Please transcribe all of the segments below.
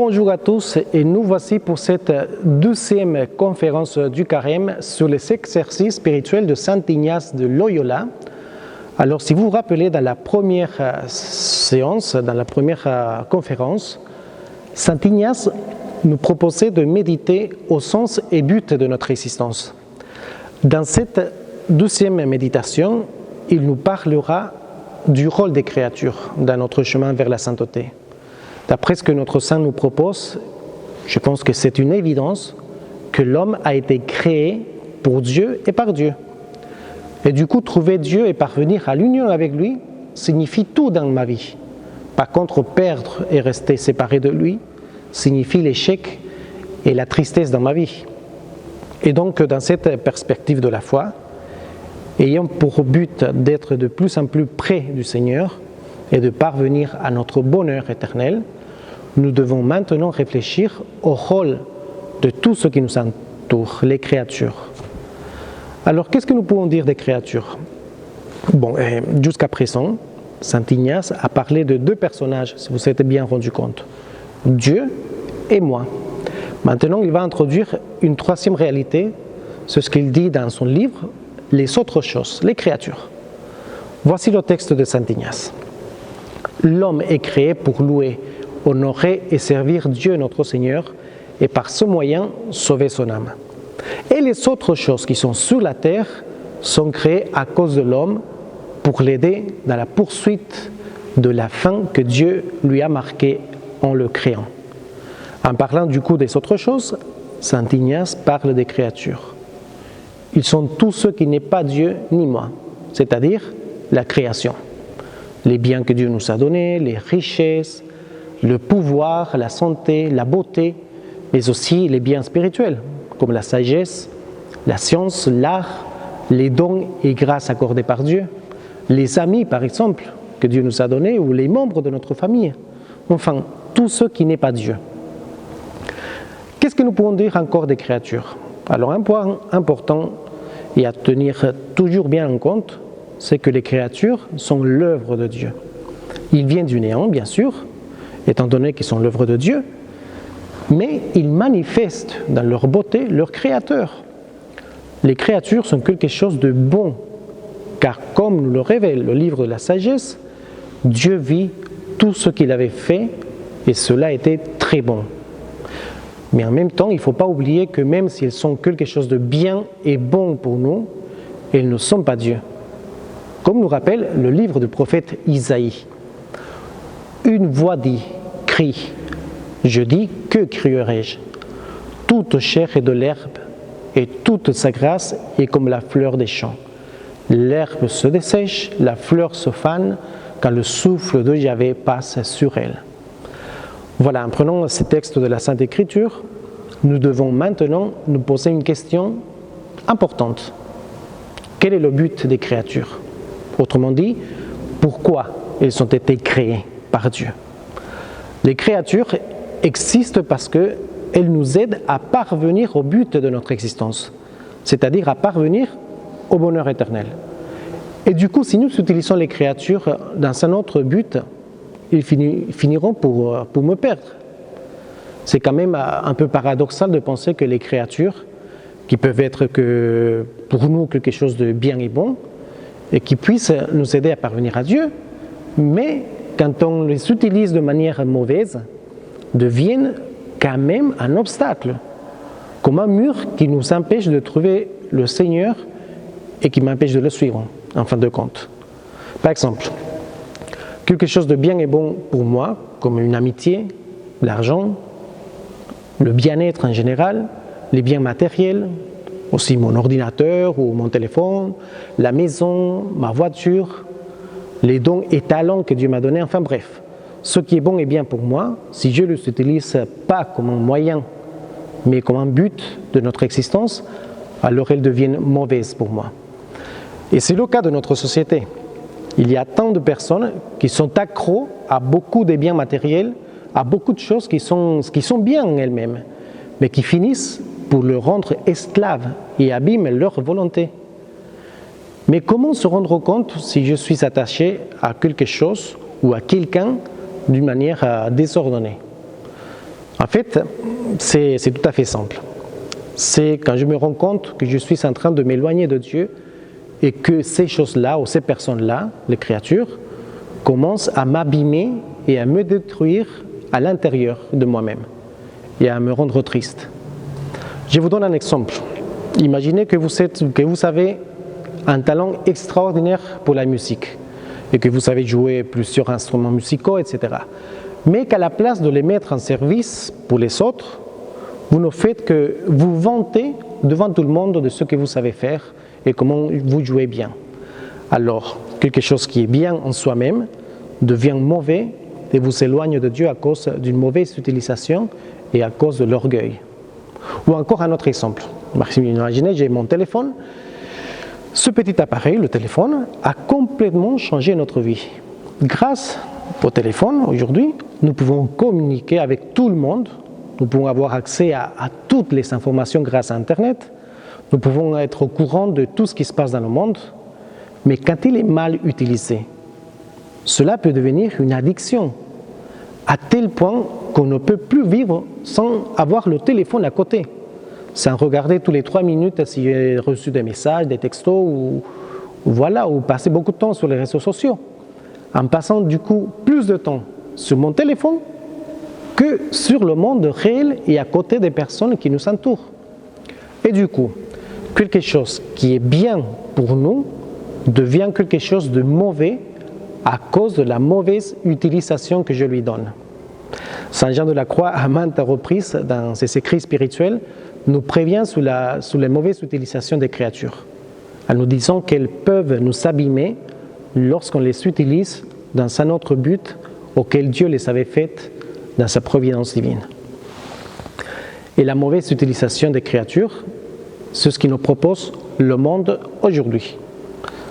Bonjour à tous et nous voici pour cette 12e conférence du Carême sur les exercices spirituels de Saint Ignace de Loyola. Alors si vous vous rappelez, dans la première séance, dans la première conférence, Saint Ignace nous proposait de méditer au sens et but de notre existence. Dans cette 12e méditation, il nous parlera du rôle des créatures dans notre chemin vers la sainteté. D'après ce que notre saint nous propose, je pense que c'est une évidence que l'homme a été créé pour Dieu et par Dieu. Et du coup, trouver Dieu et parvenir à l'union avec lui signifie tout dans ma vie. Par contre, perdre et rester séparé de lui signifie l'échec et la tristesse dans ma vie. Et donc, dans cette perspective de la foi, ayant pour but d'être de plus en plus près du Seigneur et de parvenir à notre bonheur éternel, nous devons maintenant réfléchir au rôle de tout ce qui nous entoure, les créatures. Alors, qu'est-ce que nous pouvons dire des créatures ? Jusqu'à présent, Saint Ignace a parlé de deux personnages, si vous vous êtes bien rendu compte, Dieu et moi. Maintenant, il va introduire une troisième réalité, c'est ce qu'il dit dans son livre, les autres choses, les créatures. Voici le texte de Saint Ignace. L'homme est créé pour louer, honorer et servir Dieu notre Seigneur et par ce moyen sauver son âme. Et les autres choses qui sont sur la terre sont créées à cause de l'homme pour l'aider dans la poursuite de la fin que Dieu lui a marquée en le créant. En parlant du coup des autres choses, Saint Ignace parle des créatures. Ils sont tous ceux qui n'est pas Dieu ni moi, c'est-à-dire la création. Les biens que Dieu nous a donnés, les richesses, le pouvoir, la santé, la beauté, mais aussi les biens spirituels, comme la sagesse, la science, l'art, les dons et grâces accordés par Dieu, les amis par exemple, que Dieu nous a donnés, ou les membres de notre famille, enfin, tout ce qui n'est pas Dieu. Qu'est-ce que nous pouvons dire encore des créatures ? Alors un point important et à tenir toujours bien en compte, c'est que les créatures sont l'œuvre de Dieu. Ils viennent du néant, bien sûr, étant donné qu'ils sont l'œuvre de Dieu, mais ils manifestent dans leur beauté leur Créateur. Les créatures sont quelque chose de bon, car comme nous le révèle le livre de la sagesse, Dieu vit tout ce qu'il avait fait et cela était très bon. Mais en même temps, il ne faut pas oublier que même si elles sont quelque chose de bien et bon pour nous, elles ne sont pas Dieu. Comme nous rappelle le livre du prophète Isaïe. Une voix dit, crie, je dis, que crierai-je ? Toute chair est de l'herbe, et toute sa grâce est comme la fleur des champs. L'herbe se dessèche, la fleur se fane, quand le souffle de Yahvé passe sur elle. Voilà, en prenant ces textes de la Sainte Écriture, nous devons maintenant nous poser une question importante. Quel est le but des créatures ? Autrement dit, pourquoi elles ont été créées par Dieu ? Les créatures existent parce qu'elles nous aident à parvenir au but de notre existence, c'est-à-dire à parvenir au bonheur éternel. Et du coup, si nous utilisons les créatures dans un autre but, ils finiront pour me perdre. C'est quand même un peu paradoxal de penser que les créatures, qui peuvent être que pour nous quelque chose de bien et bon, et qui puissent nous aider à parvenir à Dieu, mais quand on les utilise de manière mauvaise, deviennent quand même un obstacle, comme un mur qui nous empêche de trouver le Seigneur et qui m'empêche de le suivre, en fin de compte. Par exemple, quelque chose de bien et bon pour moi, comme une amitié, l'argent, le bien-être en général, les biens matériels, aussi mon ordinateur ou mon téléphone, la maison, ma voiture, les dons et talents que Dieu m'a donnés, enfin bref. Ce qui est bon et bien pour moi, si je ne les utilise pas comme un moyen, mais comme un but de notre existence, alors elles deviennent mauvaises pour moi. Et c'est le cas de notre société. Il y a tant de personnes qui sont accros à beaucoup de biens matériels, à beaucoup de choses qui sont bien en elles-mêmes, mais qui finissent pour le rendre esclave et abîment leur volonté. Mais comment se rendre compte si je suis attaché à quelque chose ou à quelqu'un d'une manière désordonnée ? En fait, c'est tout à fait simple. C'est quand je me rends compte que je suis en train de m'éloigner de Dieu et que ces choses-là ou ces personnes-là, les créatures, commencent à m'abîmer et à me détruire à l'intérieur de moi-même et à me rendre triste. Je vous donne un exemple. Imaginez que vous avez un talent extraordinaire pour la musique et que vous savez jouer plusieurs instruments musicaux, etc. Mais qu'à la place de les mettre en service pour les autres, vous ne faites que vous vanter devant tout le monde de ce que vous savez faire et comment vous jouez bien. Alors, quelque chose qui est bien en soi-même devient mauvais et vous éloigne de Dieu à cause d'une mauvaise utilisation et à cause de l'orgueil. Ou encore un autre exemple. Imaginez, j'ai mon téléphone. Ce petit appareil, le téléphone, a complètement changé notre vie. Grâce au téléphone, aujourd'hui, nous pouvons communiquer avec tout le monde. Nous pouvons avoir accès à toutes les informations grâce à Internet. Nous pouvons être au courant de tout ce qui se passe dans le monde. Mais quand il est mal utilisé, cela peut devenir une addiction, à tel point qu'on ne peut plus vivre sans avoir le téléphone à côté, sans regarder tous les 3 minutes si j'ai reçu des messages, des textos, ou passer beaucoup de temps sur les réseaux sociaux, en passant du coup plus de temps sur mon téléphone que sur le monde réel et à côté des personnes qui nous entourent. Et du coup, quelque chose qui est bien pour nous devient quelque chose de mauvais à cause de la mauvaise utilisation que je lui donne. Saint Jean de la Croix, à maintes reprises dans ses écrits spirituels, nous prévient sur la mauvaise utilisation des créatures, en nous disant qu'elles peuvent nous abîmer lorsqu'on les utilise dans un autre but auquel Dieu les avait faites dans sa providence divine. Et la mauvaise utilisation des créatures, c'est ce qui nous propose le monde aujourd'hui.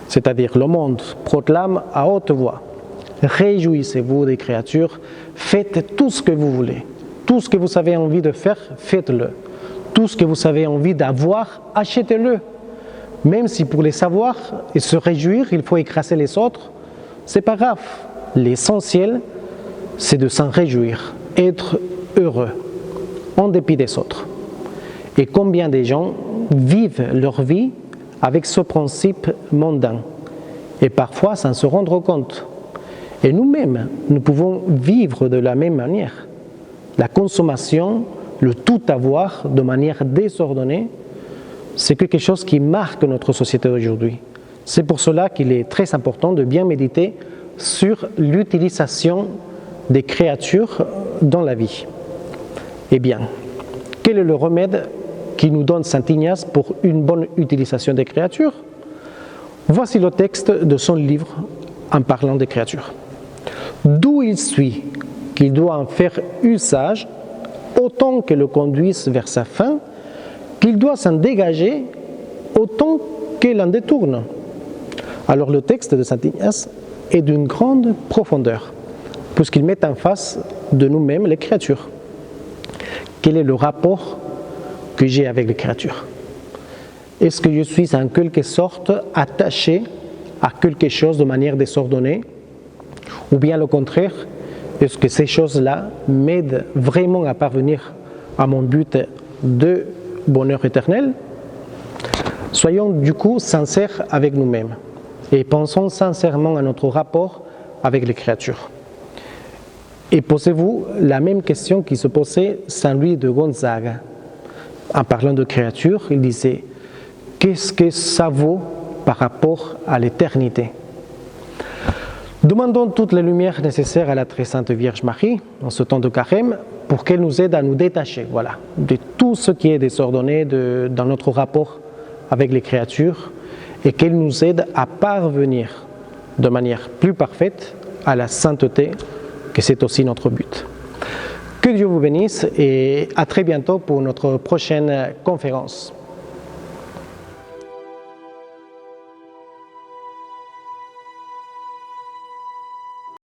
C'est-à-dire le monde proclame à haute voix: réjouissez-vous des créatures, faites tout ce que vous voulez. Tout ce que vous avez envie de faire, faites-le. Tout ce que vous avez envie d'avoir, achetez-le. Même si pour les savoir et se réjouir, il faut écraser les autres, c'est pas grave. L'essentiel, c'est de s'en réjouir, être heureux, en dépit des autres. Et combien de gens vivent leur vie avec ce principe mondain, et parfois sans se rendre compte. Et nous-mêmes, nous pouvons vivre de la même manière. La consommation, le tout avoir de manière désordonnée, c'est quelque chose qui marque notre société d'aujourd'hui. C'est pour cela qu'il est très important de bien méditer sur l'utilisation des créatures dans la vie. Eh bien, quel est le remède qui nous donne Saint Ignace pour une bonne utilisation des créatures? Voici le texte de son livre en parlant des créatures. D'où il suit qu'il doit en faire usage autant que le conduise vers sa fin, qu'il doit s'en dégager autant qu'il en détourne. Alors le texte de Saint Ignace est d'une grande profondeur, puisqu'il met en face de nous-mêmes les créatures. Quel est le rapport que j'ai avec les créatures? Est-ce que je suis en quelque sorte attaché à quelque chose de manière désordonnée? Ou bien au contraire, est-ce que ces choses-là m'aident vraiment à parvenir à mon but de bonheur éternel? Soyons du coup sincères avec nous-mêmes et pensons sincèrement à notre rapport avec les créatures. Et posez-vous la même question qui se posait Saint Louis de Gonzaga. En parlant de créatures, il disait: qu'est-ce que ça vaut par rapport à l'éternité? Demandons toutes les lumières nécessaires à la très sainte Vierge Marie en ce temps de carême pour qu'elle nous aide à nous détacher de tout ce qui est désordonné dans notre rapport avec les créatures et qu'elle nous aide à parvenir de manière plus parfaite à la sainteté, que c'est aussi notre but. Que Dieu vous bénisse et à très bientôt pour notre prochaine conférence.